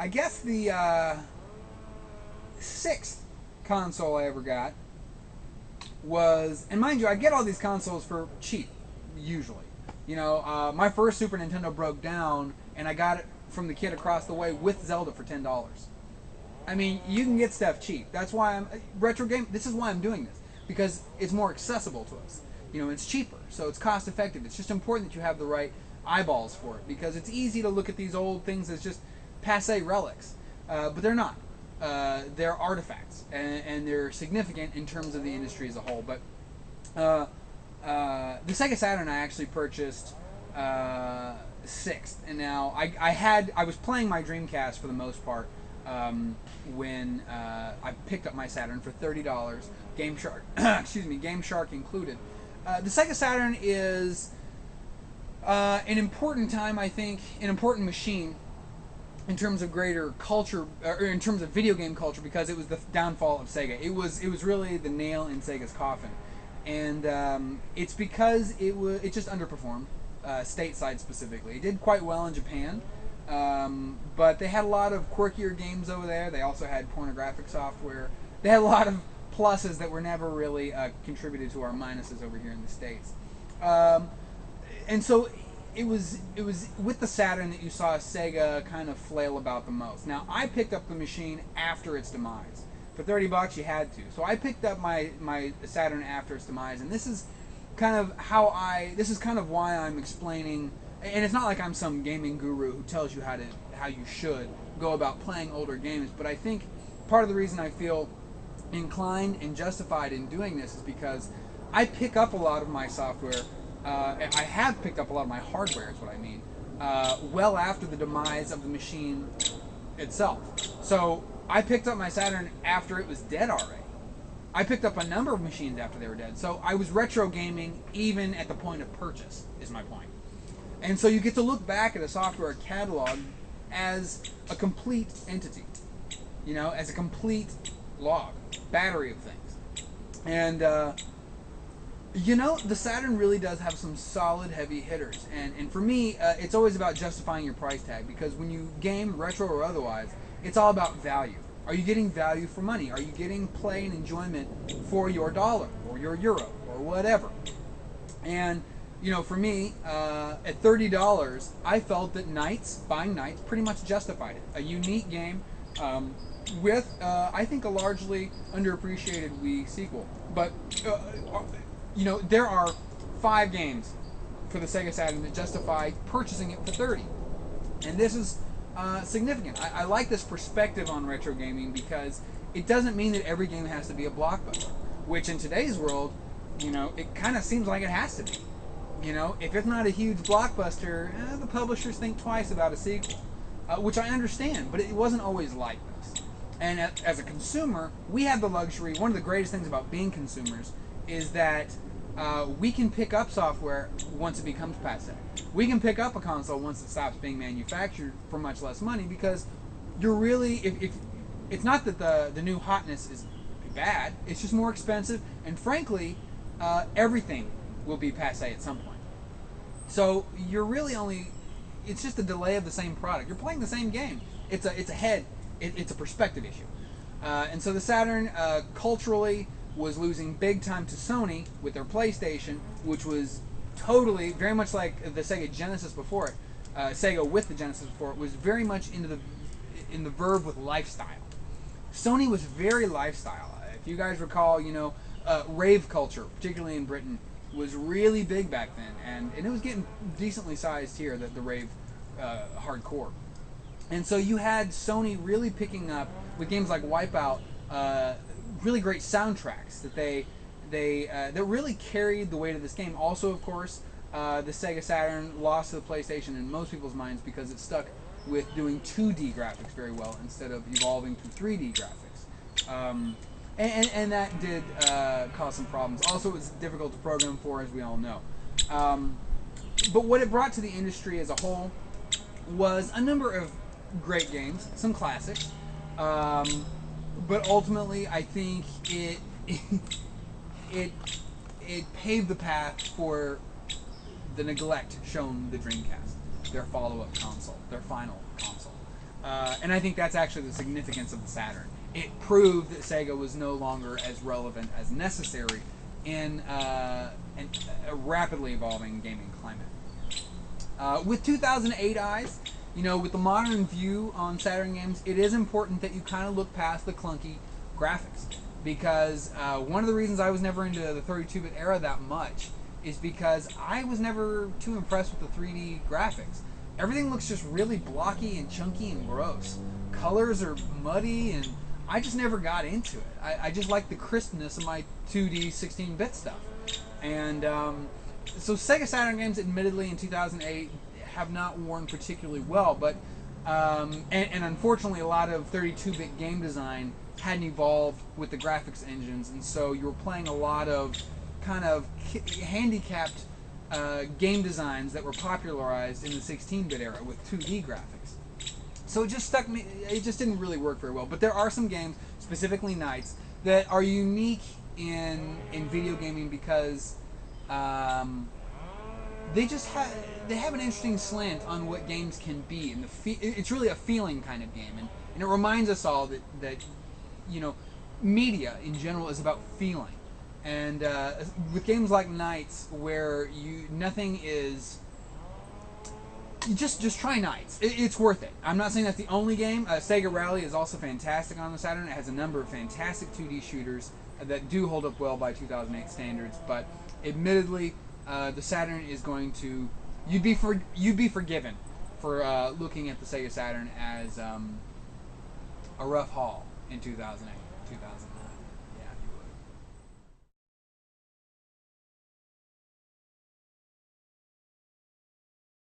I guess the sixth console I ever got was, and mind you, I get all these consoles for cheap, usually. You know, my first Super Nintendo broke down, and I got it from the kid across the way with Zelda for $10. I mean, you can get stuff cheap. That's why I'm retro game. This is why I'm doing this, because it's more accessible to us. You know, it's cheaper, so it's cost effective. It's just important that you have the right eyeballs for it, because it's easy to look at these old things as just passe relics, but they're not. They're artifacts, and they're significant in terms of the industry as a whole. But the Sega Saturn I actually purchased sixth, and now I was playing my Dreamcast for the most part when I picked up my Saturn for $30, Game Shark, excuse me, Game Shark included. The Sega Saturn is an important time, I think, an important machine in terms of greater culture, or in terms of video game culture, because it was the downfall of Sega. It was really the nail in Sega's coffin, and it's because it just underperformed, stateside specifically. It did quite well in Japan, but they had a lot of quirkier games over there. They also had pornographic software. They had a lot of pluses that were never really contributed to our minuses over here in the States. And so it was with the Saturn that you saw Sega kind of flail about the most. Now, I picked up the machine after its demise. For $30 you had to. So I picked up my Saturn after its demise, and this is kind of why I'm explaining, and it's not like I'm some gaming guru who tells you how you should go about playing older games, but I think part of the reason I feel inclined and justified in doing this is because I pick up a lot of my software, I have picked up a lot of my hardware is what I mean, well after the demise of the machine itself. So I picked up my Saturn after it was dead already. I picked up a number of machines after they were dead. So I was retro gaming even at the point of purchase, is my point. And so you get to look back at a software catalog as a complete entity, you know, as a complete log, battery of things. And, you know, the Saturn really does have some solid heavy hitters. And for me, it's always about justifying your price tag, because when you game, retro or otherwise, it's all about value. Are you getting value for money? Are you getting play and enjoyment for your dollar or your euro or whatever? And, you know, for me, at $30, I felt that buying Knights pretty much justified it. A unique game with, I think, a largely underappreciated Wii sequel. But, you know, there are 5 games for the Sega Saturn that justify purchasing it for $30. And this is significant. I like this perspective on retro gaming, because it doesn't mean that every game has to be a blockbuster, which in today's world, you know, it kind of seems like it has to be. You know, if it's not a huge blockbuster, the publishers think twice about a sequel, which I understand, but it wasn't always like this. And as a consumer, we have the luxury. One of the greatest things about being consumers is that we can pick up software once it becomes passe. We can pick up a console once it stops being manufactured for much less money, because you're really, if it's not that the new hotness is bad, it's just more expensive, and frankly, everything will be passe at some point. So you're really it's just a delay of the same product. You're playing the same game. It's a perspective issue. And so the Saturn culturally was losing big time to Sony with their PlayStation, which was totally, very much like the Sega Genesis before it, Sega with the Genesis before it, was very much in the verve with lifestyle. Sony was very lifestyle. If you guys recall, you know, rave culture, particularly in Britain, was really big back then, and it was getting decently sized here, the rave hardcore. And so you had Sony really picking up, with games like Wipeout, really great soundtracks that really carried the weight of this game. Also, of course, the Sega Saturn lost to the PlayStation in most people's minds because it stuck with doing 2D graphics very well instead of evolving to 3D graphics. And that did cause some problems. Also, it was difficult to program for, as we all know. But what it brought to the industry as a whole was a number of great games, some classics. But ultimately, I think it paved the path for the neglect shown the Dreamcast, their follow-up console, their final console. And I think that's actually the significance of the Saturn. It proved that Sega was no longer as relevant as necessary in a rapidly evolving gaming climate. With 2008 eyes, with the modern view on Saturn games, it is important that you kind of look past the clunky graphics. Because one of the reasons I was never into the 32-bit era that much is because I was never too impressed with the 3D graphics. Everything looks just really blocky and chunky and gross. Colors are muddy, and I just never got into it. I just like the crispness of my 2D 16-bit stuff. And so Sega Saturn games, admittedly, in 2008 have not worn particularly well, but and unfortunately a lot of 32-bit game design hadn't evolved with the graphics engines, and so you were playing a lot of kind of handicapped game designs that were popularized in the 16-bit era with 2D graphics. So it just stuck me. It just didn't really work very well. But there are some games, specifically Knights, that are unique in video gaming because they have an interesting slant on what games can be, and it's really a feeling kind of game, and it reminds us all that media in general is about feeling. And with games like Knights, where nothing is, you just try Knights. It's worth it. I'm not saying that's the only game. Sega Rally is also fantastic on the Saturn. It has a number of fantastic 2D shooters that do hold up well by 2008 standards. But admittedly, the Saturn is going to you'd be forgiven for looking at the Sega Saturn as a rough haul in 2008, 2009.